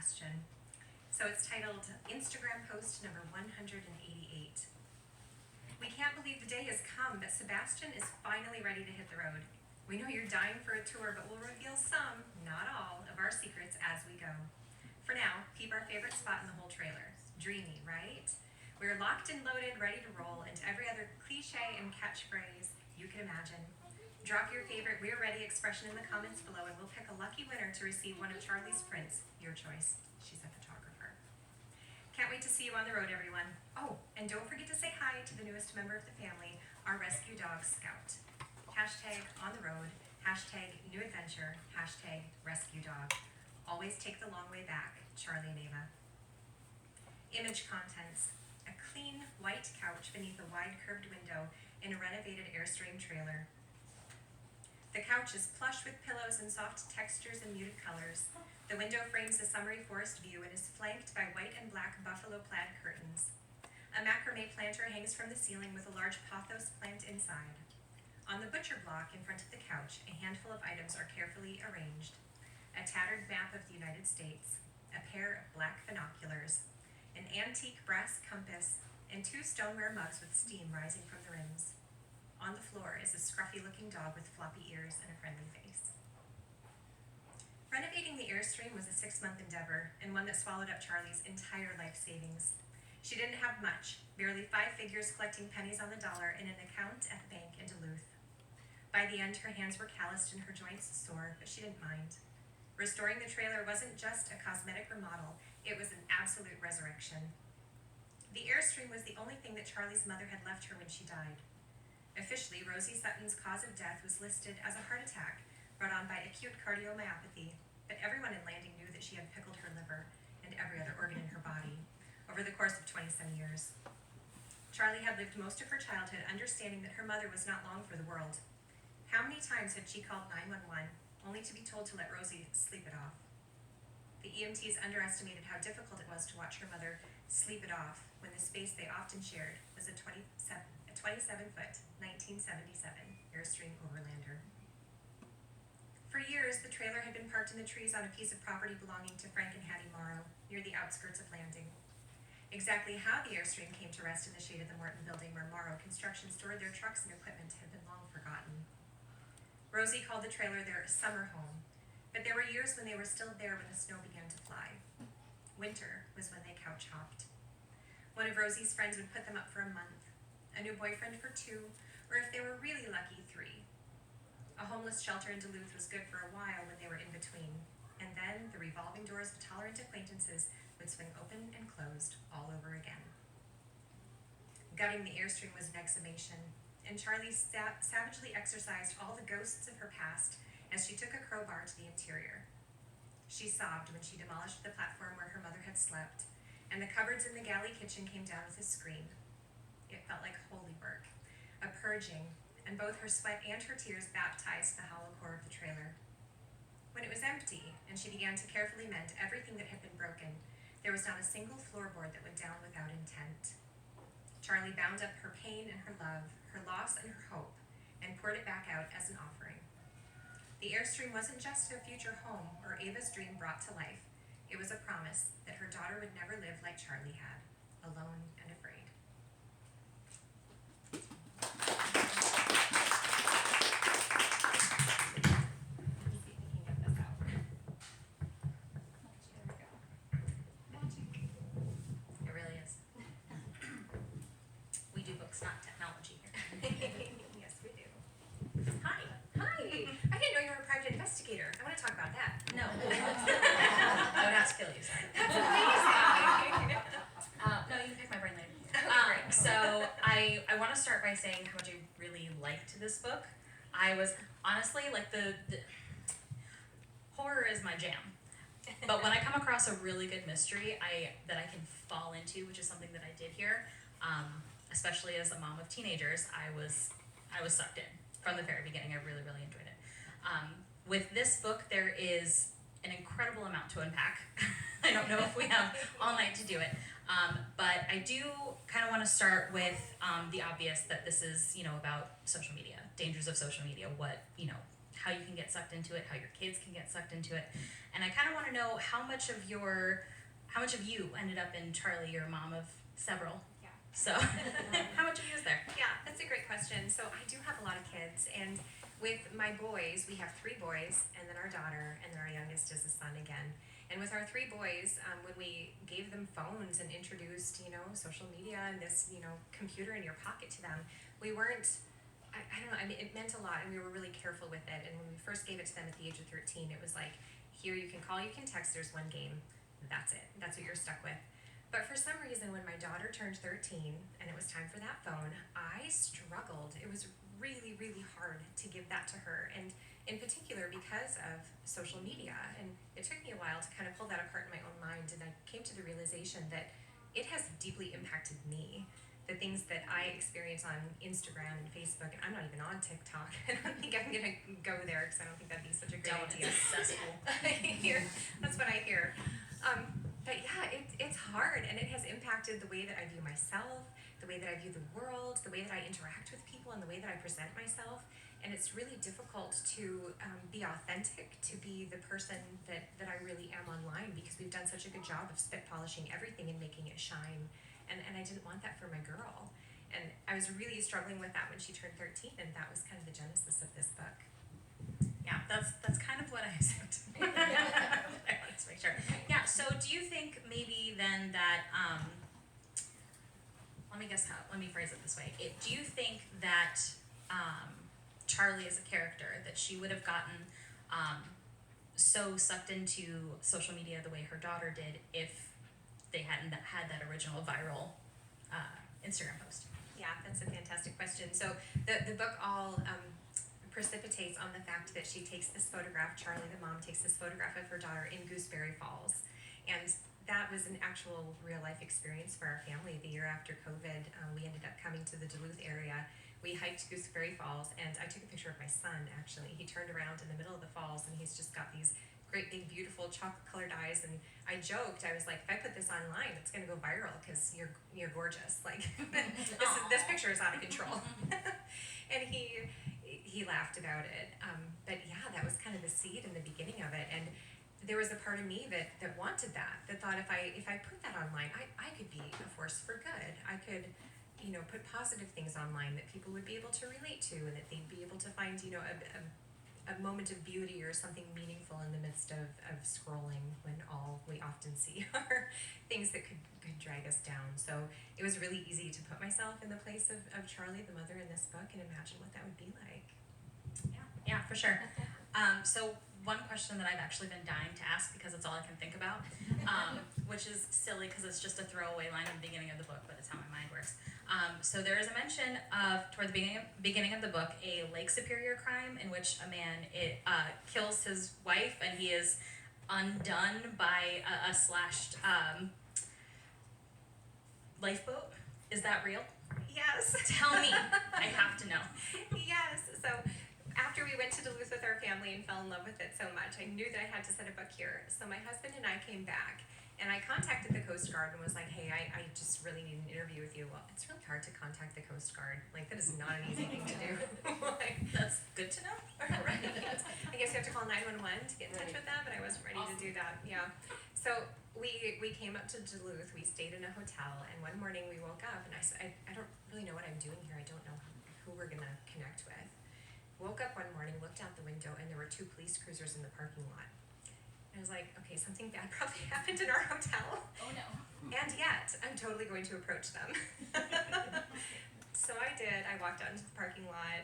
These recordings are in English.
Sebastian. So it's titled Instagram Post number 188. We can't believe the day has come that Sebastian is finally ready to hit the road. We know you're dying for a tour, but we'll reveal some, not all, of our secrets as we go. For now, keep our favorite spot in the whole trailer. Dreamy, right? We're locked and loaded, ready to roll into every other cliche and catchphrase you can imagine. Drop your favorite "we're ready" expression in the comments below and we'll pick a lucky winner to receive one of Charlie's prints, your choice. She's a photographer. Can't wait to see you on the road, everyone. Oh, and don't forget to say hi to the newest member of the family, our rescue dog, Scout. Hashtag on the road, hashtag new adventure, hashtag rescue dog. Always take the long way back, Charlie and Ava. Image contents: a clean white couch beneath a wide curved window in a renovated Airstream trailer. The couch is plush with pillows and soft textures and muted colors. The window frames a summery forest view and is flanked by white and black buffalo plaid curtains. A macrame planter hangs from the ceiling with a large pothos plant inside. On the butcher block in front of the couch, a handful of items are carefully arranged. A tattered map of the United States, a pair of black binoculars, an antique brass compass, and 2 stoneware mugs with steam rising from the rims. On the floor is a scruffy-looking dog with floppy ears and a friendly face. Renovating the Airstream was a 6-month endeavor, and one that swallowed up Charlie's entire life savings. She didn't have much, barely 5 figures collecting pennies on the dollar in an account at the bank in Duluth. By the end, her hands were calloused and her joints sore, but she didn't mind. Restoring the trailer wasn't just a cosmetic remodel, it was an absolute resurrection. The Airstream was the only thing that Charlie's mother had left her when she died. Officially, Rosie Sutton's cause of death was listed as a heart attack brought on by acute cardiomyopathy, but everyone in Landing knew that she had pickled her liver and every other organ in her body over the course of 27 years. Charlie had lived most of her childhood understanding that her mother was not long for the world. How many times had she called 911 only to be told to let Rosie sleep it off? The EMTs underestimated how difficult it was to watch her mother sleep it off when the space they often shared was a 27-foot, 1977 Airstream Overlander. For years, the trailer had been parked in the trees on a piece of property belonging to Frank and Hattie Morrow, near the outskirts of Landing. Exactly how the Airstream came to rest in the shade of the Morton building where Morrow Construction stored their trucks and equipment had been long forgotten. Rosie called the trailer their summer home, but there were years when they were still there when the snow began to fly. Winter was when they couch hopped. One of Rosie's friends would put them up for a month, a new boyfriend for 2, or if they were really lucky, 3. A homeless shelter in Duluth was good for a while when they were in between, and then the revolving doors of tolerant acquaintances would swing open and closed all over again. Gutting the Airstream was an exhumation, and Charlie savagely exorcised all the ghosts of her past as she took a crowbar to the interior. She sobbed when she demolished the platform where her mother had slept, and the cupboards in the galley kitchen came down with a scream. It felt like holy work, a purging, and both her sweat and her tears baptized the hollow core of the trailer. When it was empty, and she began to carefully mend everything that had been broken, there was not a single floorboard that went down without intent. Charlie bound up her pain and her love, her loss and her hope, and poured it back out as an offering. The Airstream wasn't just a future home or Ava's dream brought to life. It was a promise that her daughter would never live like Charlie had, alone and afraid. Let's see if we can get this out. There we go. Magic. It really is. We do books, not technology here. Yes, we do. Hi. Hi. I didn't know you were a private investigator. I want to talk about that. No. Don't ask Phil, you sorry. That's amazing. No, you can pick my brain later. Great. So I want to start by saying how much I really liked this book. I was honestly like the horror is my jam. But when I come across a really good mystery that I can fall into, which is something that I did here, especially as a mom of teenagers, I was sucked in from the very beginning. I really, really enjoyed it. With this book, there is an incredible amount to unpack. I don't know if we have all night to do it, but I do kind of want to start with the obvious that this is, about social media, dangers of social media, how you can get sucked into it, how your kids can get sucked into it. And I kind of want to know how much of you ended up in Charlie. You're a mom of several. Yeah. So how much of you is there? Yeah, that's a great question. So I do have a lot of kids, and with my boys, we have 3 boys, and then our daughter, and then our youngest is a son again. And with our 3 boys, when we gave them phones and introduced, social media and this, computer in your pocket to them, we weren't, I don't know, I mean, it meant a lot, and we were really careful with it. And when we first gave it to them at the age of 13, it was like, here you can call, you can text, there's one game, that's it, that's what you're stuck with. But for some reason, when my daughter turned 13 and it was time for that phone, I struggled. It was really, really hard to give that to her, and in particular because of social media. And it took me a while to kind of pull that apart in my own mind, and I came to the realization that it has deeply impacted me. The things that I experience on Instagram and Facebook, and I'm not even on TikTok. I don't think I'm gonna go there because I don't think that'd be such a great idea. Successful. That's what I hear. But yeah, it's hard, and it has impacted the way that I view myself, the way that I view the world, the way that I interact with people, and the way that I present myself. And it's really difficult to be authentic, to be the person that I really am online, because we've done such a good job of spit polishing everything and making it shine. And I didn't want that for my girl. And I was really struggling with that when she turned 13, and that was kind of the genesis of this book. Yeah, that's kind of what I assumed. I wanted to make sure. Yeah, so do you think maybe then that, let me phrase it this way. Do you think that Charlie is a character, that she would have gotten so sucked into social media the way her daughter did if they hadn't had that original viral Instagram post? Yeah, that's a fantastic question. So the book all precipitates on the fact that she takes this photograph, Charlie, the mom, takes this photograph of her daughter in Gooseberry Falls. And that was an actual real life experience for our family. The year after COVID, we ended up coming to the Duluth area. We hiked Gooseberry Falls, and I took a picture of my son, actually. He turned around in the middle of the falls, and he's just got these great big beautiful chocolate colored eyes, and I joked, I was like, if I put this online, it's gonna go viral because you're gorgeous. Like this picture is out of control. And he laughed about it. But yeah, that was kind of the seed in the beginning of it. And there was a part of me that wanted that thought if I put that online, I could be a force for good. I could, put positive things online that people would be able to relate to, and that they'd be able to find, a moment of beauty or something meaningful in the midst of scrolling, when all we often see are things that could drag us down. So it was really easy to put myself in the place of Charlie, the mother in this book, and imagine what that would be like. Yeah, for sure. So one question that I've actually been dying to ask, because it's all I can think about, which is silly because it's just a throwaway line in the beginning of the book, but it's how my mind works. So there is a mention of, toward the beginning of the book, a Lake Superior crime in which a man kills his wife, and he is undone by a slashed lifeboat. Is that real? Yes. Tell me. I have to know. Yes. So after we went to Duluth with our family and fell in love with it so much, I knew that I had to set a book here. So my husband and I came back, and I contacted the Coast Guard and was like, hey, I just really need an interview with you. Well, it's really hard to contact the Coast Guard. Like, that is not an easy thing to do. That's good to know. Right. I guess you have to call 911 to get in touch with them, but I wasn't ready to do that. Yeah. So we came up to Duluth. We stayed in a hotel, and one morning we woke up, and I said, I don't really know what I'm doing here. I don't know who we're gonna connect with. Woke up one morning, looked out the window, and there were 2 police cruisers in the parking lot. And I was like, okay, something bad probably happened in our hotel. Oh no. And yet, I'm totally going to approach them. So I did. I walked out into the parking lot.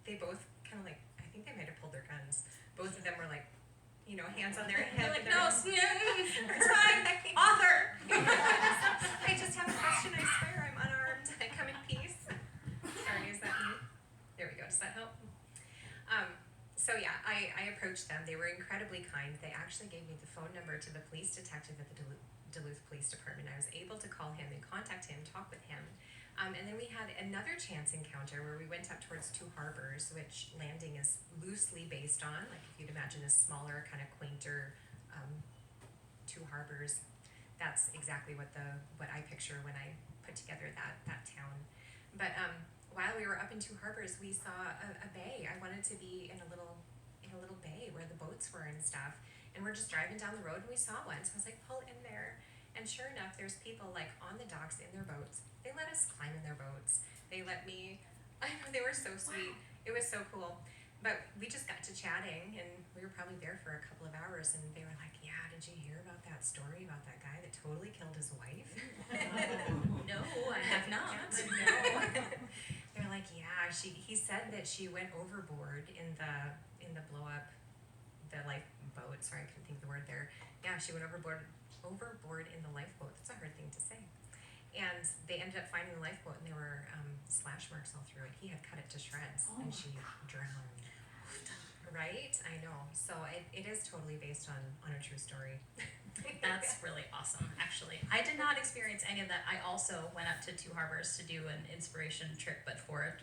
They both kind of like, I think they might have pulled their guns. Both of them were like, hands on their head. Like, no, it's fine. Author. I just have a question. I swear I'm unarmed. I come in peace. Sorry, is that me? There we go. Does that help? So yeah, I approached them. They were incredibly kind. They actually gave me the phone number to the police detective at the Duluth Police Department. I was able to call him and contact him, talk with him. And then we had another chance encounter where we went up towards Two Harbors, which Landing is loosely based on. Like, if you'd imagine a smaller, kind of quainter Two Harbors, that's exactly what I picture when I put together that town. But while we were up in Two Harbors, we saw a bay. I wanted to be in a little a little bay where the boats were and stuff. And we're just driving down the road and we saw one. So I was like, pull in there. And sure enough, there's people like on the docks in their boats. They let us climb in their boats. They let me, I know, they were so sweet. Wow. It was so cool. But we just got to chatting and we were probably there for a couple of hours and they were like, yeah, did you hear about that story about that guy that totally killed his wife? No, I have not. No. They're like, yeah, he said that she went overboard in the blow up the lifeboat. Sorry, I couldn't think of the word there. Yeah, she went overboard in the lifeboat. That's a hard thing to say. And they ended up finding the lifeboat and there were slash marks all through it. He had cut it to shreds and she drowned. Right? I know. So it is totally based on a true story. That's really awesome, actually. I did not experience any of that. I also went up to Two Harbors to do an inspiration trip, but for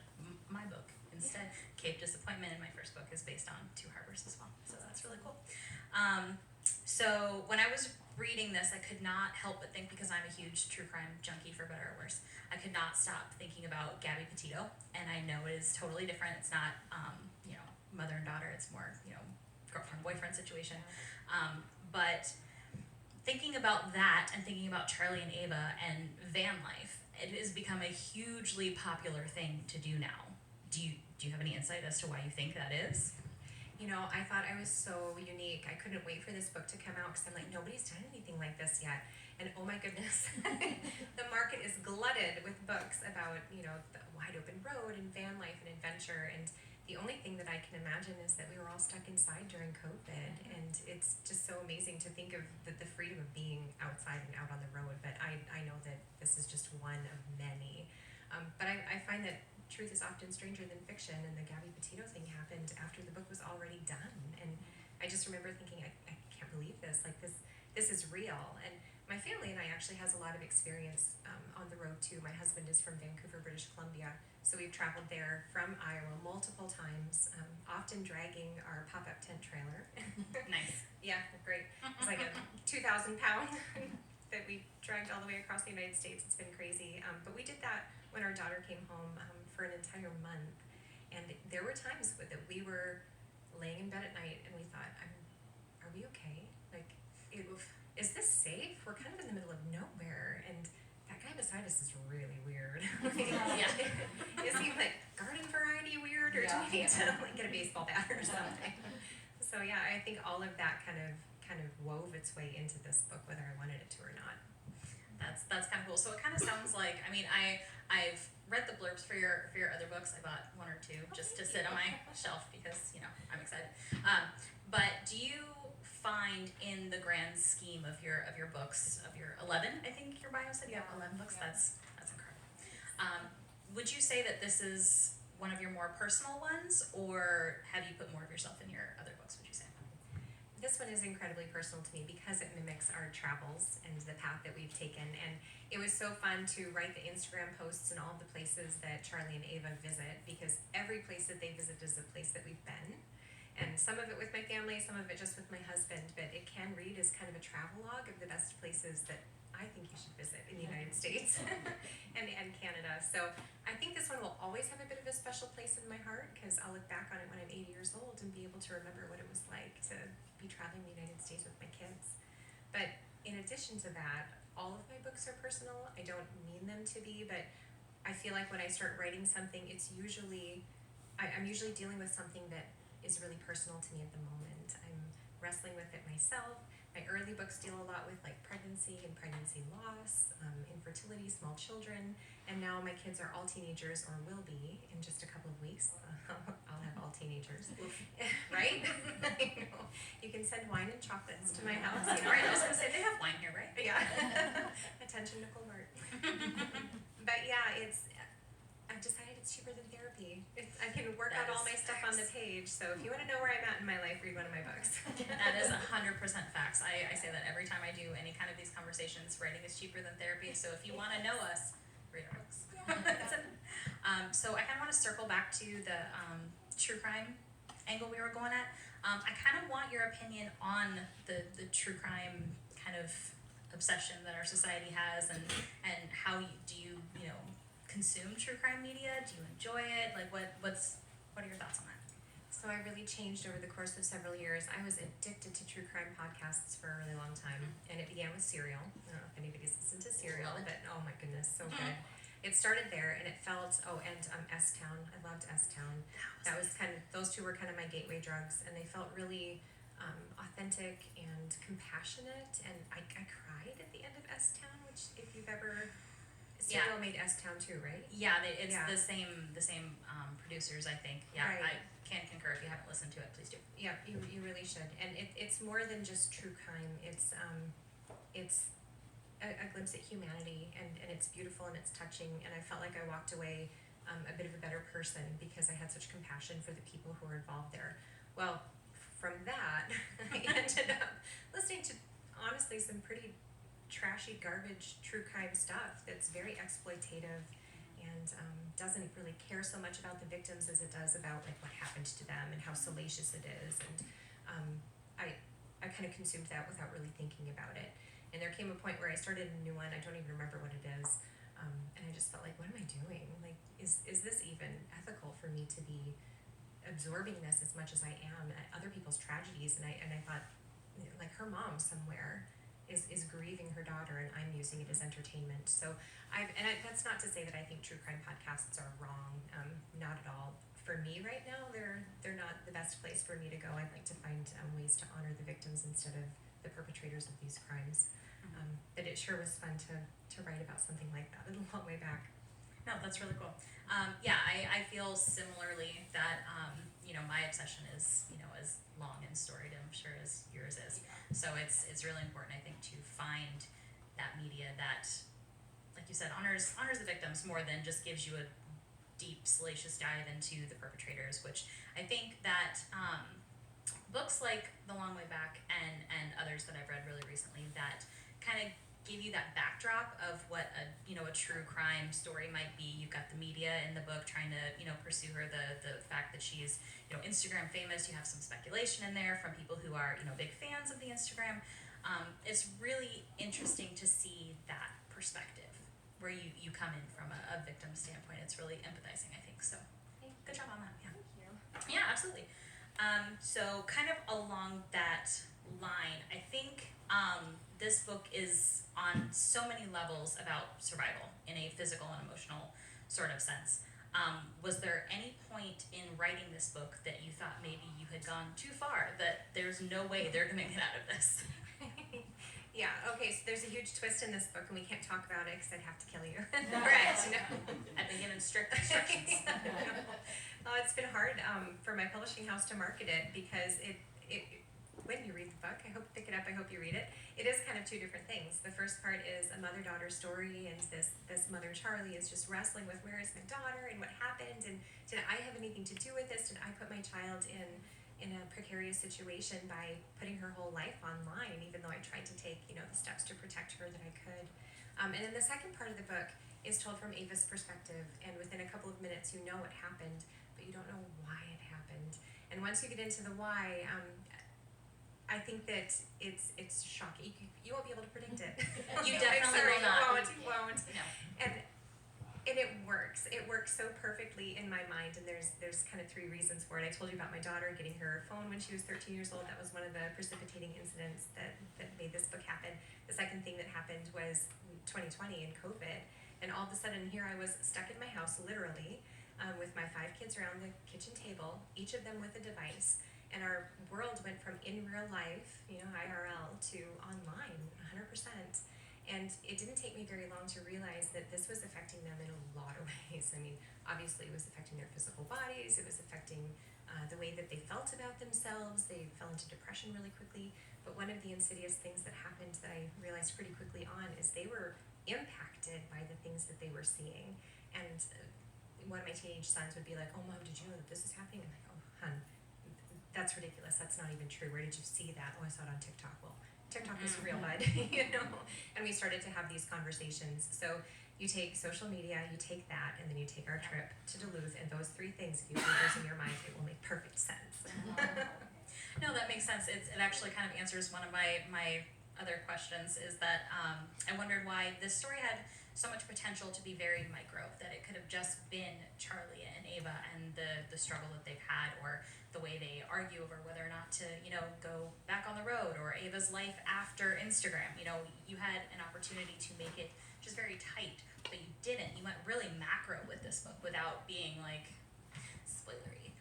my book instead. Cape Disappointment, and my first book is based on Two Harbors as well. So that's really cool. So when I was reading this, I could not help but think, because I'm a huge true crime junkie for better or worse, I could not stop thinking about Gabby Petito, and I know it is totally different. It's not, mother and daughter, it's more, girlfriend, boyfriend situation. But thinking about that and thinking about Charlie and Ava and van life, it has become a hugely popular thing to do now. Do you have any insight as to why you think that is? I thought I was so unique. I couldn't wait for this book to come out because I'm like, nobody's done anything like this yet. And oh my goodness, the market is glutted with books about, the wide open road and van life and adventure. And the only thing that I can imagine is that we were all stuck inside during COVID. And it's just so amazing to think of the freedom of being outside and out on the road. But I know that this is just one of many. But I find that truth is often stranger than fiction, and the Gabby Petito thing happened after the book was already done. And I just remember thinking, I can't believe this. Like, this is real. And my family and I actually has a lot of experience on the road too. My husband is from Vancouver, British Columbia, so we've traveled there from Iowa multiple times, often dragging our pop-up tent trailer. Nice. Yeah, great. It's like a 2,000 pound that we dragged all the way across the United States. It's been crazy. But we did that when our daughter came home for an entire month. And there were times that we were laying in bed at night and we thought, are we okay? Like, is this safe? We're kind of in the middle of nowhere. And that guy beside us is really weird. Yeah. Is he like garden variety weird, or do we need to get a baseball bat or something? So yeah, I think all of that kind of wove its way into this book, whether I wanted it to or not. That's kind of cool. So it kind of sounds like, I've read the blurbs for your other books. I bought one or two just to sit on my shelf because I'm excited. But do you find in the grand scheme of your books, of your 11, I think your bio said you have 11 books. Yeah. That's incredible. Would you say that this is one of your more personal ones, or have you put more of yourself in your other books, would you say? This one is incredibly personal to me because it mimics our travels and the path that we've taken. And it was so fun to write the Instagram posts and all the places that Charlie and Ava visit, because every place that they visit is a place that we've been. And some of it with my family, some of it just with my husband, but it can read as kind of a travelogue of the best places that I think you should visit in the United States and Canada. So I think this one will always have a bit of a special place in my heart, because I'll look back on it when I'm 80 years old and be able to remember what it was like to be traveling the United States with my kids. But in addition to that, all of my books are personal. I don't mean them to be, but I feel like when I start writing something, it's usually, I'm usually dealing with something that is really personal to me at the moment. I'm wrestling with it myself. My early books deal a lot with like pregnancy and pregnancy loss, infertility, small children, and now my kids are all teenagers, or will be in just a couple of weeks. I'll have all teenagers, right? You can send wine and chocolates to my house. Right, I was gonna say they have wine here, right? Yeah. Attention, Nicole Baart. But yeah, I've decided it's cheaper than therapy. I can work out all my stuff on the page. So if you want to know where I'm at in my life, read one of my books. That is 100% facts. I say that every time I do any kind of these conversations. Writing is cheaper than therapy. So if you want to know us, read our books. So I kind of want to circle back to the true crime angle we were going at. I kind of want your opinion on the true crime kind of obsession that our society has, and how do you consume true crime media? Do you enjoy it? Like what are your thoughts on that? So I really changed over the course of several years. I was addicted to true crime podcasts for a really long time, and it began with Serial. I don't know if anybody's listened to Serial, but oh my goodness, so good. It started there, and it felt and S-Town. I loved S-Town. That was those two were kind of my gateway drugs, and they felt really authentic and compassionate. And I cried at the end of S-Town, which if you've ever Serial made S-Town too, right? Yeah, it's the same producers, I think. Yeah, right. I can concur. If you haven't listened to it, please do. Yeah, you really should. And it's more than just true crime. It's a glimpse at humanity, and it's beautiful and it's touching. And I felt like I walked away a bit of a better person because I had such compassion for the people who were involved there. Well, from that, I ended up listening to honestly some pretty trashy garbage true crime stuff that's very exploitative and doesn't really care so much about the victims as it does about like what happened to them and how salacious it is. And I kind of consumed that without really thinking about it. And there came a point where I started a new one. I don't even remember what it is. And I just felt like, what am I doing? Like, is this even ethical for me to be absorbing this as much as I am at other people's tragedies? And I thought, like, her mom somewhere is grieving her daughter, and I'm using it as entertainment. So that's not to say that I think true crime podcasts are wrong. Not at all. For me right now, they're not the best place for me to go. I'd like to find ways to honor the victims instead of the perpetrators of these crimes. But it sure was fun to write about something like that a long way back. No, that's really cool. I feel similarly that my obsession is as long and storied, I'm sure, as yours is. So it's really important, I think, to find that media that, like you said, honors the victims more than just gives you a deep, salacious dive into the perpetrators, which I think that books like The Long Way Back and others that I've read really recently that kind of give you that backdrop of what a true crime story might be. You've got the media in the book trying to pursue her, the fact that she's Instagram famous. You have some speculation in there from people who are big fans of the Instagram. It's really interesting to see that perspective where you come in from a victim standpoint. It's really empathizing, I think. So good job on that. Yeah, absolutely. So kind of along that line, I think this book is on so many levels about survival in a physical and emotional sort of sense. Was there any point in writing this book that you thought maybe you had gone too far, that there's no way they're going to get out of this? Yeah, okay, so there's a huge twist in this book, and we can't talk about it because I'd have to kill you. Correct. No. I've been given strict instructions. It's been hard for my publishing house to market it because it when you read the book, I hope you pick it up, I hope you read it. It is kind of two different things. The first part is a mother-daughter story, and this mother, Charlie, is just wrestling with where is my daughter and what happened, and did I have anything to do with this? Did I put my child in a precarious situation by putting her whole life online, even though I tried to take the steps to protect her that I could. And then the second part of the book is told from Ava's perspective, and within a couple of minutes you know what happened, but you don't know why it happened. And once you get into the why, I think that it's shocking. You won't be able to predict it. You definitely will not. You won't. No. And it works. It works so perfectly in my mind, and there's kind of three reasons for it. I told you about my daughter getting her phone when she was 13 years old. That was one of the precipitating incidents that made this book happen. The second thing that happened was 2020 and COVID, and all of a sudden here I was stuck in my house, literally, with my 5 kids around the kitchen table, each of them with a device, and our world went from in real life, IRL, to online, 100%. And it didn't take me very long to realize that this was affecting them in a lot of ways. I mean, obviously it was affecting their physical bodies, it was affecting the way that they felt about themselves. They fell into depression really quickly. But one of the insidious things that happened that I realized pretty quickly on is they were impacted by the things that they were seeing. And one of my teenage sons would be like, "Oh, Mom, did you know that this is happening?" I'm like, "Oh, hun, that's ridiculous. That's not even true. Where did you see that?" "Oh, I saw it on TikTok." Well, TikTok is real, bud, and we started to have these conversations. So you take social media, you take that, and then you take our trip to Duluth, and those three things, if you put those in your mind, it will make perfect sense. No, that makes sense. It actually kind of answers one of my other questions is that I wondered why this story had so much potential to be very micro, that it could have just been Charlie and Ava and the struggle that they've had, or the way they argue over whether or not to, go back on the road, or Ava's life after Instagram. You had an opportunity to make it just very tight, but you didn't. You went really macro with this book without being like spoilery.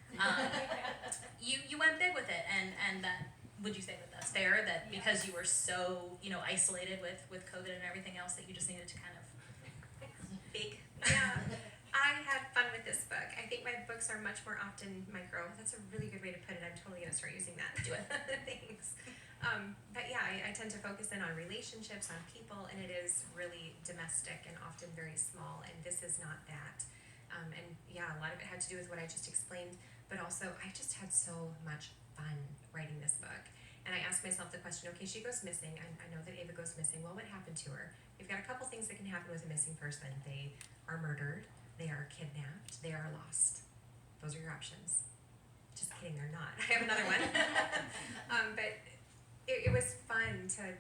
You went big with it, and that, would you say that that's fair, that because you were so isolated with COVID and everything else, that you just needed to kind of big? Yeah, I had fun with this book. I think my books are much more often micro. That's a really good way to put it. I'm totally gonna start using that. Do it. Thanks. But yeah, I tend to focus in on relationships, on people, and it is really domestic and often very small, and this is not that. And yeah, a lot of it had to do with what I just explained, but also I just had so much fun writing this book. And I asked myself the question, okay, she goes missing. I know that Ava goes missing. Well, what happened to her? We've got a couple things that can happen with a missing person. They are murdered, they are kidnapped, they are lost. Those are your options. Just kidding, they're not. I have another one. But it was fun to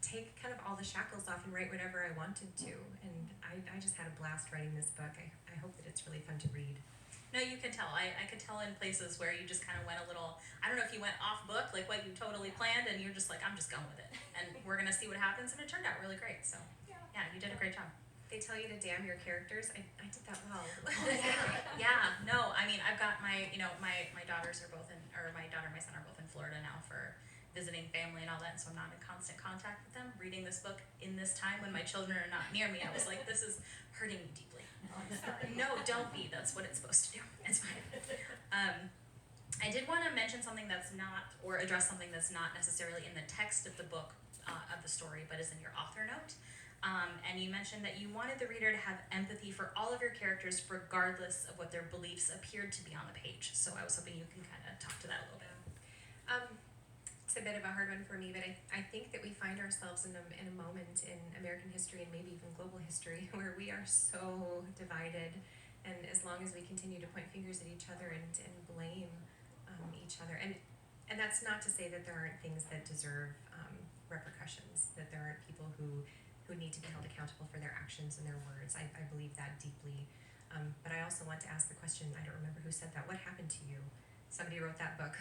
take kind of all the shackles off and write whatever I wanted to. And I just had a blast writing this book. I hope that it's really fun to read. No, you can tell. I could tell in places where you just kind of went a little, I don't know if you went off book, like what you totally planned, and you're just like, I'm just going with it. And we're going to see what happens, and it turned out really great. So, yeah, you did a great job. They tell you to damn your characters. I did that well. Yeah, no, I mean, I've got my daughters are both my daughter and my son are both in Florida now for visiting family and all that, and so I'm not in constant contact with them. Reading this book in this time when my children are not near me, I was like, this is hurting me deeply. No, don't be. That's what it's supposed to do. It's fine. I did want to mention something that's not, or address something that's not necessarily in the text of the book, of the story, but is in your author note. And you mentioned that you wanted the reader to have empathy for all of your characters, regardless of what their beliefs appeared to be on the page. So I was hoping you can kind of talk to that a little bit. It's a bit of a hard one for me, but I think that we find ourselves in a moment in American history and maybe even global history where we are so divided, and as long as we continue to point fingers at each other and blame each other, and that's not to say that there aren't things that deserve repercussions, that there aren't people who need to be held accountable for their actions and their words. I believe that deeply, but I also want to ask the question, I don't remember who said that, what happened to you? Somebody wrote that book,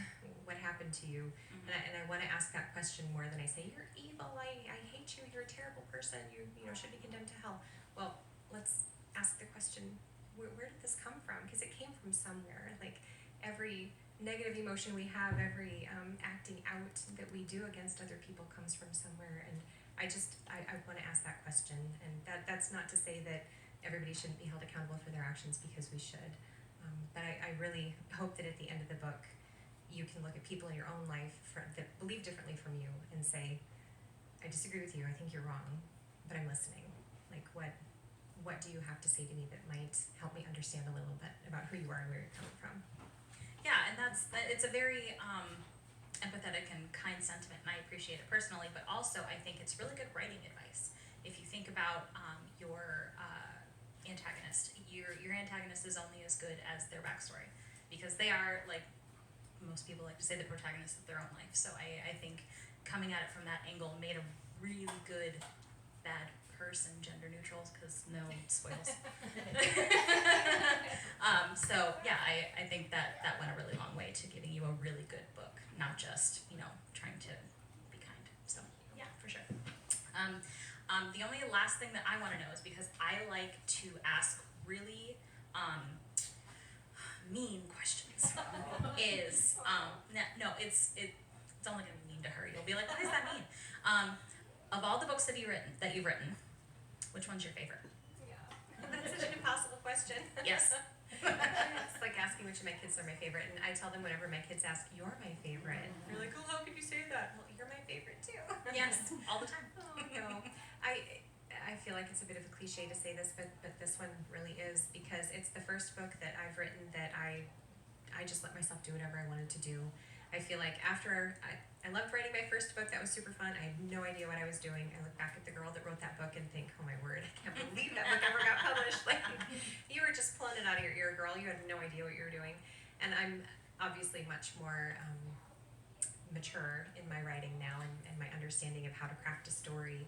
what happened to you? Mm-hmm. And I want to ask that question more than I say, you're evil, I hate you, you're a terrible person, you should be condemned to hell. Well, let's ask the question, where did this come from? Because it came from somewhere. Like every negative emotion we have, every acting out that we do against other people comes from somewhere. And I want to ask that question. And that's not to say that everybody shouldn't be held accountable for their actions, because we should. But I really hope that at the end of the book, you can look at people in your own life that believe differently from you and say, I disagree with you, I think you're wrong, but I'm listening. Like, what do you have to say to me that might help me understand a little bit about who you are and where you're coming from? Yeah, and it's a very empathetic and kind sentiment, and I appreciate it personally, but also I think it's really good writing advice. If you think about your antagonist, your antagonist is only as good as their backstory, because they are, like most people like to say, the protagonist of their own life. So I think coming at it from that angle made a really good bad person, gender neutral, because no spoils. So yeah, I think that went a really long way to giving you a really good book, not just trying to be kind. So yeah, for sure. The only last thing that I want to know is, because I like to ask really mean questions, is it's only gonna be mean to her. You'll be like, why does that mean? Of all the books that you've written, which one's your favorite? Yeah, that's such an impossible question. Yes. It's like asking which of my kids are my favorite, and I tell them whenever my kids ask, "You're my favorite." And they're like, "Oh, how could you say that?" Well, you're my favorite too. Yes, all the time. Oh no, I feel like it's a bit of a cliche to say this, but this one really is, because it's the first book that I've written that I just let myself do whatever I wanted to do. I feel like after I loved writing my first book, that was super fun. I had no idea what I was doing. I look back at the girl that wrote that book and think, oh my word, I can't believe that book ever got published. Like, you were just pulling it out of your ear, girl. You had no idea what you were doing. And I'm obviously much more mature in my writing now and my understanding of how to craft a story.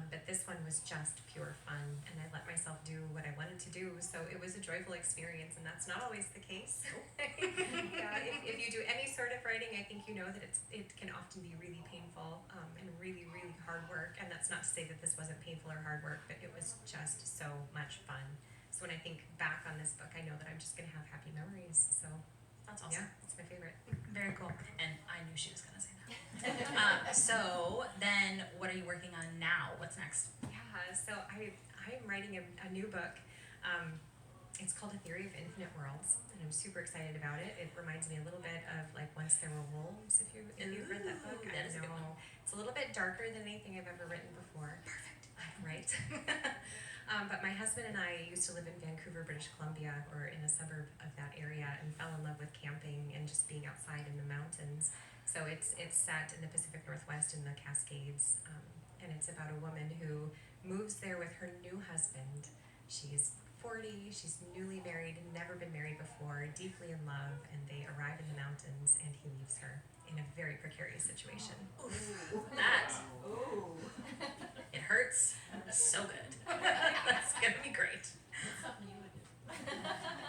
But this one was just pure fun, and I let myself do what I wanted to do, so it was a joyful experience, and that's not always the case. Yeah, if you do any sort of writing, I think you know that it can often be really painful and really, really hard work, and that's not to say that this wasn't painful or hard work, but it was just so much fun. So when I think back on this book, I know that I'm just going to have happy memories, so That's awesome. yeah, it's my favorite. Very cool. And I knew she was gonna say that. So then, what are you working on now? What's next? Yeah, so I'm writing a new book. It's called A Theory of Infinite Worlds, and I'm super excited about it. It reminds me a little bit of like Once There Were Wolves, if you've read that book. That is a good one. It's a little bit darker than anything I've ever written before. Perfect. Right. But my husband and I used to live in Vancouver, British Columbia, or in a suburb of that area, and fell in love with camping and just being outside in the mountains. So it's set in the Pacific Northwest in the Cascades, and it's about a woman who moves there with her new husband. She's 40, she's newly married, never been married before, deeply in love, and they arrive in the mountains, and he leaves her in a very precarious situation. That. It hurts. So good. That's gonna be great.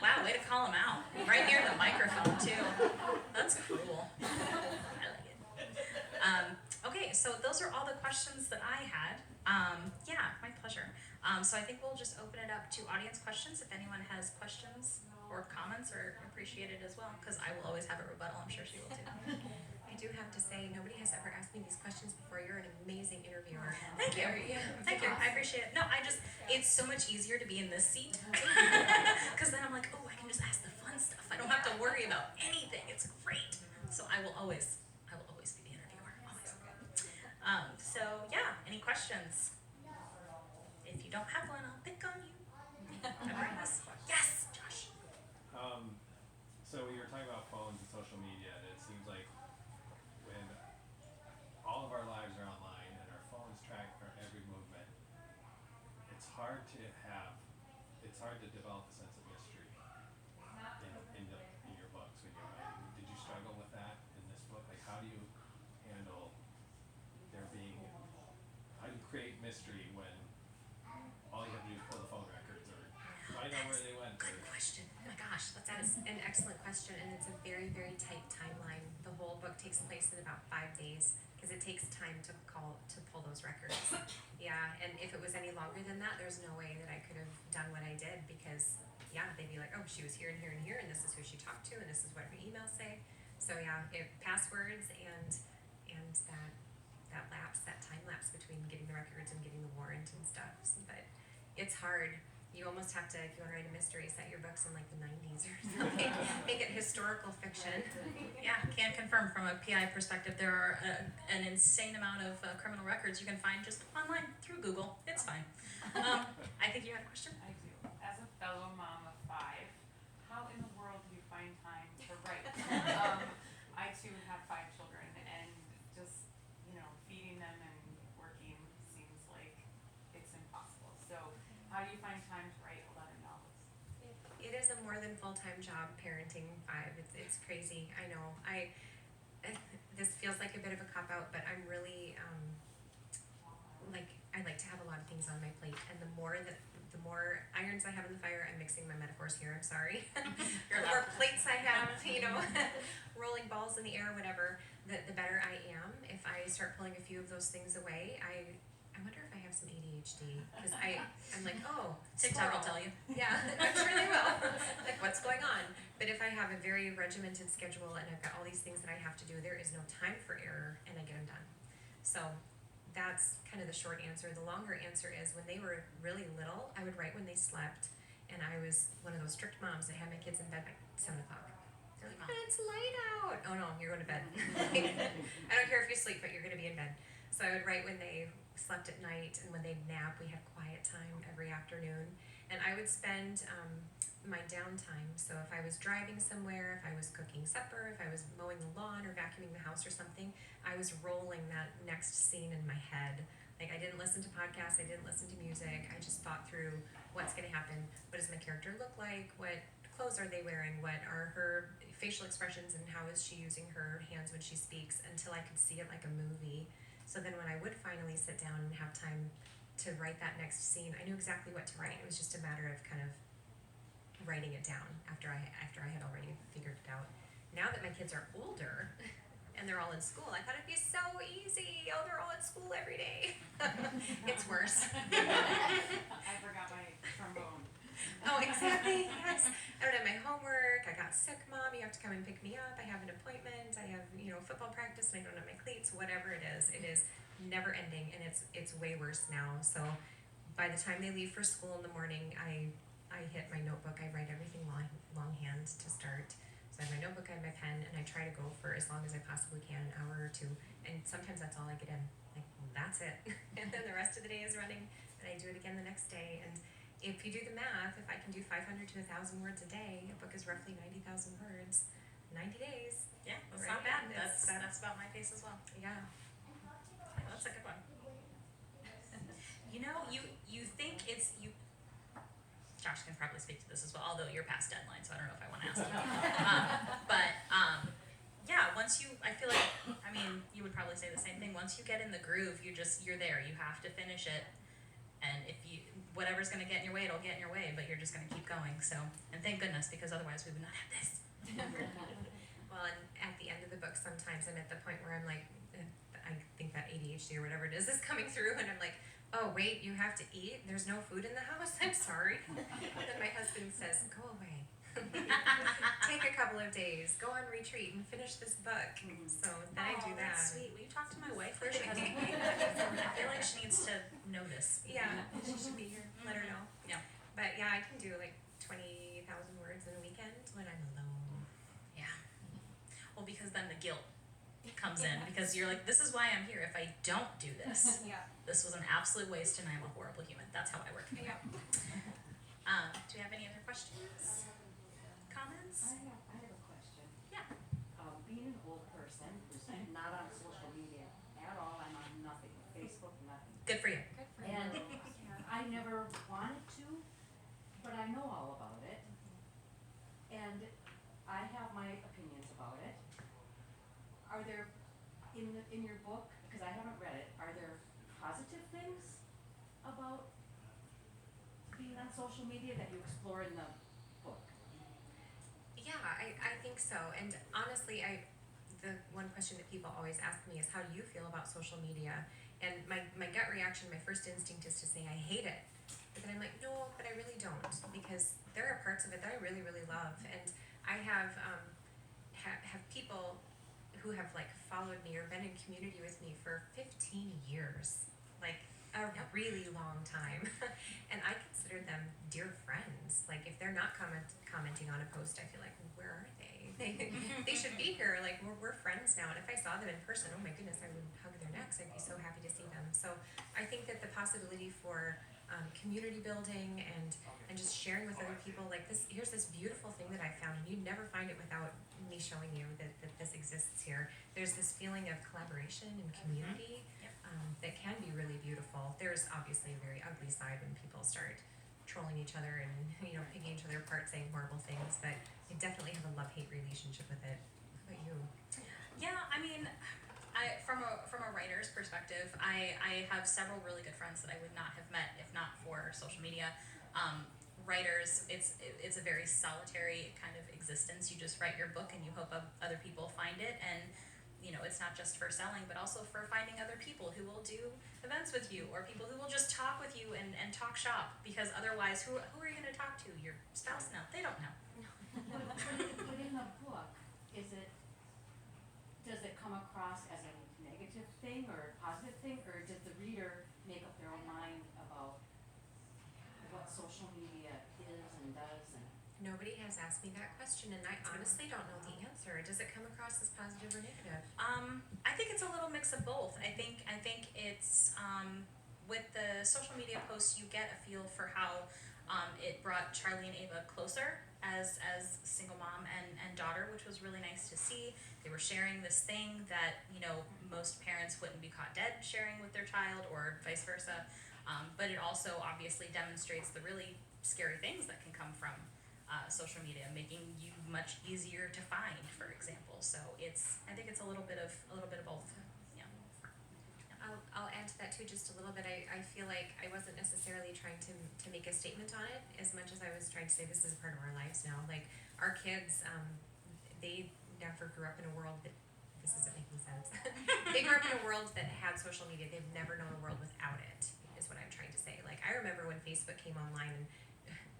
Wow, way to call him out. Right near the microphone too. That's cool. I like it. Okay, so those are all the questions that I had. Yeah, my pleasure. So I think we'll just open it up to audience questions. If anyone has questions or comments, or appreciate it as well, because I will always have a rebuttal. I'm sure she will too. I do have to say, nobody has ever asked me these questions before. You're an amazing interviewer. Thank you. Yeah. Thank you. I appreciate it. No, it's so much easier to be in this seat. Because then I'm like, oh, I can just ask the fun stuff. I don't have to worry about anything. It's great. So I will always be the interviewer. Always. So yeah, any questions? If you don't have one, I'll pick on you. Yes, Josh. So we were talking about phones and social media, and it seems like when all of our lives are online and our phones track our every movement, it's hard to develop a sense of mystery in your books when you're writing. Did you struggle with that in this book? Like, how do you create mystery when all you have to do is pull the phone records or find out where they went? Good question. Oh my gosh, That is an excellent question, and it's a very, very tight timeline. The whole book takes place in about 5 days, because it takes time to pull those records. Yeah, and if it was any longer than that, there's no way that I could have done what I did, because yeah, they'd be like, oh, she was here and here and here, and this is who she talked to, and this is what her emails say. So yeah, passwords and that time lapse between getting the records and getting the warrant and stuff. But it's hard. You almost have to, if you want to write a mystery, set your books in like the 90s or something. Make it historical fiction. Yeah, can confirm from a PI perspective, there are an insane amount of criminal records you can find just online through Google. It's fine. I think you had a question? I do. As a fellow mom of 5, how in the world do you find time to write? I too have 5 children, and just, feeding them and working seems like it's impossible. So how do you find time to write 11 novels? It is a more than full-time job parenting 5. It's crazy. I know. This feels like a bit of a cop-out, but I'm really I like to have a lot of things on my plate, and the more irons I have in the fire, I'm mixing my metaphors here, I'm sorry. The more plates I have, rolling balls in the air, whatever, the better I am. If I start pulling a few of those things away, I wonder if I have some ADHD, because I'm like, oh, TikTok will squirrel. tell you. Yeah, I'm sure they will. Like, what's going on? But if I have a very regimented schedule and I've got all these things that I have to do, there is no time for error, and I get them done. So that's kind of the short answer. The longer answer is, when they were really little, I would write when they slept, and I was one of those strict moms that had my kids in bed by 7 o'clock. They're like, it's light out. Oh no, you're going to bed. I don't care if you sleep, but you're going to be in bed. So I would write when they slept at night, and when they'd nap, we had quiet time every afternoon. And I would spend my downtime, so if I was driving somewhere, if I was cooking supper, if I was mowing the lawn or vacuuming the house or something, I was rolling that next scene in my head. Like, I didn't listen to podcasts, I didn't listen to music, I just thought through what's going to happen. What does my character look like? What clothes are they wearing? What are her facial expressions and how is she using her hands when she speaks until I could see it like a movie. So then when I would finally sit down and have time to write that next scene, I knew exactly what to write. It was just a matter of kind of writing it down after I had already figured it out. Now that my kids are older and they're all in school, I thought it'd be so easy. Oh, they're all at school every day. It's worse. I forgot my trombone. Oh, exactly. Yes. I don't have my homework. I got sick, Mom. You have to come and pick me up. I have an appointment. I have, football practice and I don't have my cleats. Whatever it is never ending, and it's way worse now. So by the time they leave for school in the morning, I hit my notebook. I write everything longhand to start. So I have my notebook, I have my pen, and I try to go for as long as I possibly can, an hour or two. And sometimes that's all I get in. Like, that's it. And then the rest of the day is running, and I do it again the next day. And if you do the math, if I can do 500 to 1,000 words a day, a book is roughly 90,000 words. 90 days. Yeah, that's Right. not bad. That's- That's about my pace as well. Yeah. That's a good one. You think it's you. Josh can probably speak to this as well, although you're past deadline, so I don't know if I want to ask you. Yeah, I feel like, you would probably say the same thing. Once you get in the groove, you're there. You have to finish it, and whatever's gonna get in your way, it'll get in your way. But you're just gonna keep going. So, and thank goodness, because otherwise we would not have this. Well, and at the end of the book, sometimes I'm at the point where I'm like, I think that ADHD or whatever it is coming through, and I'm like, oh wait, you have to eat? There's no food in the house? I'm sorry. And then my husband says, go away. Take a couple of days, go on retreat and finish this book. So then I do that. That's sweet. Will you talk to my wife first? Because I feel like she needs to know this. Yeah, she should be here. Let her know. Yeah. But yeah, I can do like 20,000 words in a weekend when I'm alone. Yeah. Well, because then the guilt comes in, because you're like, this is why I'm here. If I don't do this, Yeah. this was an absolute waste and I'm a horrible human. That's how I work. Yeah. Do you have any other questions? Comments? I have a question. Yeah. Being an old person who's not on social media at all, I'm on nothing, Facebook, nothing. Good for you. And I never wanted to, but I know all about it. And I have my opinions about it. Are there, in your book, because I haven't read it, are there positive things about being on social media that you explore in the book? Yeah, I think so. And honestly, the one question that people always ask me is, how do you feel about social media? And my gut reaction, my first instinct is to say I hate it. But then I'm like, no, but I really don't, because there are parts of it that I really, really love. And I have people who have like followed me or been in community with me for 15 years, like a really long time. And I consider them dear friends. Like if they're not commenting on a post, I feel like, where are they? They should be here. Like we're friends now. And if I saw them in person, oh my goodness, I would hug their necks. I'd be so happy to see them. So I think that the possibility for community building and just sharing with other people, like this, here's this beautiful thing that I found, and you'd never find it without me showing you that this exists here. There's this feeling of collaboration and community that can be really beautiful. There's obviously a very ugly side when people start trolling each other and picking each other apart, saying horrible things, but I definitely have a love-hate relationship with it. How about you? Yeah, from a writer's perspective, I have several really good friends that I would not have met if not for social media. Writers, it's a very solitary kind of existence. You just write your book and you hope other people find it, and it's not just for selling, but also for finding other people who will do events with you, or people who will just talk with you and talk shop, because otherwise who are you going to talk to? Your spouse? No, they don't know. But in the book, does it come across as a negative thing or a positive thing, or does the reader make up their own mind about what social media is and does? And Nobody has asked me that question, and I honestly don't know the answer. Does it come across as positive or negative? I think it's a little mix of both. I think it's with the social media posts, you get a feel for how it brought Charlie and Ava closer as single mom and daughter, which was really nice to see. They were sharing this thing that most parents wouldn't be caught dead sharing with their child, or vice versa. But it also obviously demonstrates the really scary things that can come from social media, making you much easier to find, for example. So I think it's a little bit of both. Yeah. I'll add to that too just a little bit. I feel like I wasn't necessarily trying to make a statement on it as much as I was trying to say this is a part of our lives now. Like our kids, they never grew up in a world that, this isn't making sense. They grew up in a world that had social media. They've never known a world without it, is what I'm trying to say. Like I remember when Facebook came online, and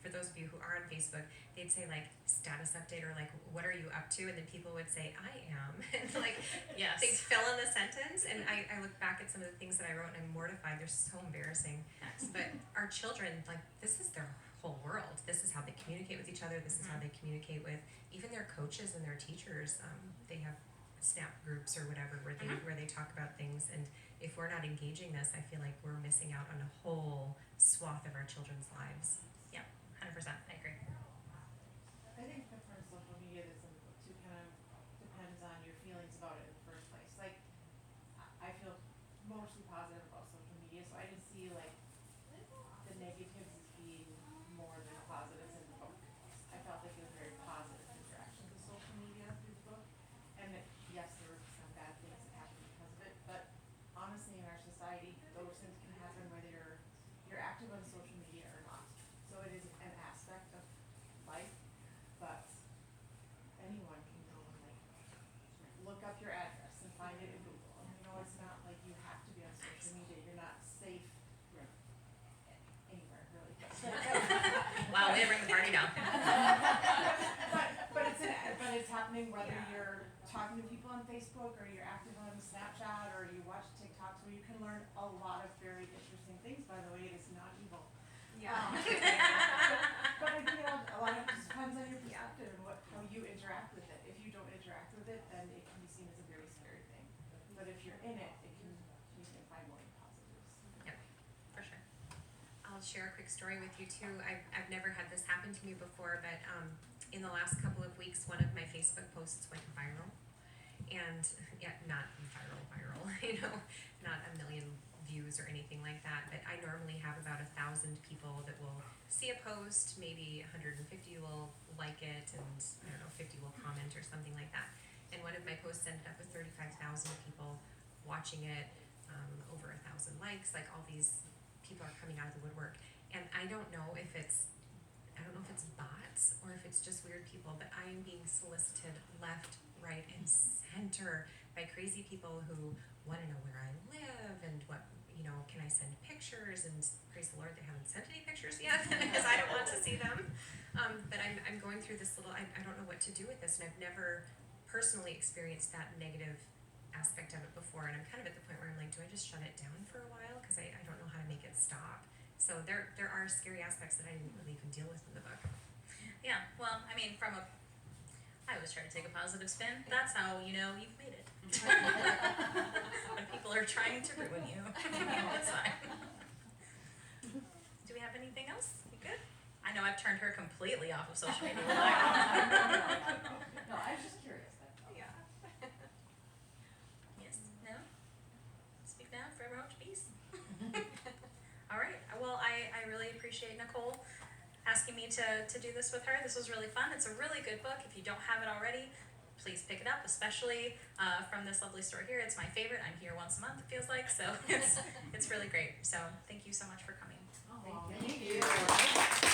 for those of you who are on Facebook, they'd say like status update or like what are you up to, and then people would say I am, and like Yes. they'd fill in the sentence, and I look back at some of the things that I wrote and I'm mortified. They're so embarrassing. But our children, like this is their whole world. This is how they communicate with each other. This is how they communicate with even their coaches and their teachers. They have snap groups or whatever where they talk about things, and if we're not engaging this, I feel like we're missing out on a whole swath of our children's lives. 100%. I agree. I think the part of social media that's in the book too kind of depends on your feelings about it in the first place. Like, I feel mostly positive about social media, so I didn't see like the negatives as being more than the positives in the book. I felt like it was very positive interactions with social media through the book, and that yes, there were some bad things that happened because of it, but honestly, in our society, those things can happen whether you're active on social media or not. So it is an aspect of life, but anyone can go and like look up your address and find it in Google. And you know, it's not like you have to be on social media. You're not safe anywhere really. Wow, way to bring the party down. but it's happening whether you're talking to people on Facebook or you're active on Snapchat or you watch TikToks where you can learn a lot of very interesting things. By the way, it is not evil. But I think a lot of it just depends on your perspective and how you interact with it. If you don't interact with it, then it can be seen as a very scary thing. But if you're in it, you can find more positives. Yep, for sure. I'll share a quick story with you too. I've never had this happen to me before, but in the last couple of weeks, one of my Facebook posts went viral. And yeah, not viral, you know, not a million views or anything like that, but I normally have about 1,000 people that will see a post, maybe 150 will like it, and I don't know, 50 will comment or something like that. And one of my posts ended up with 35,000 people watching it, over 1,000 likes, like all these people are coming out of the woodwork. And I don't know if it's bots or if it's just weird people, but I am being solicited left, right, and center by crazy people who want to know where I live and what, you know, can I send pictures, and praise the Lord they haven't sent any pictures yet because I don't want to see them. But I'm going through this little, I don't know what to do with this, and I've never personally experienced that negative aspect of it before, and I'm kind of at the point where I'm like, do I just shut it down for a while because I don't know how to make it stop. So there are scary aspects that I didn't really even deal with in the book. Yeah, well, I mean, I always try to take a positive spin. That's how you know you've made it. When people are trying to ruin you, it's fine. Do we have anything else? We good? I know I've turned her completely off of social media. No, I was just curious, that's all. Yeah. Yes? No? Speak now, forever hold your peace. All right. Well, I really appreciate Nicole asking me to do this with her. This was really fun. It's a really good book. If you don't have it already, please pick it up, especially from this lovely store here. It's my favorite. I'm here once a month, it feels like, so it's really great. So thank you so much for coming. Oh, thank you.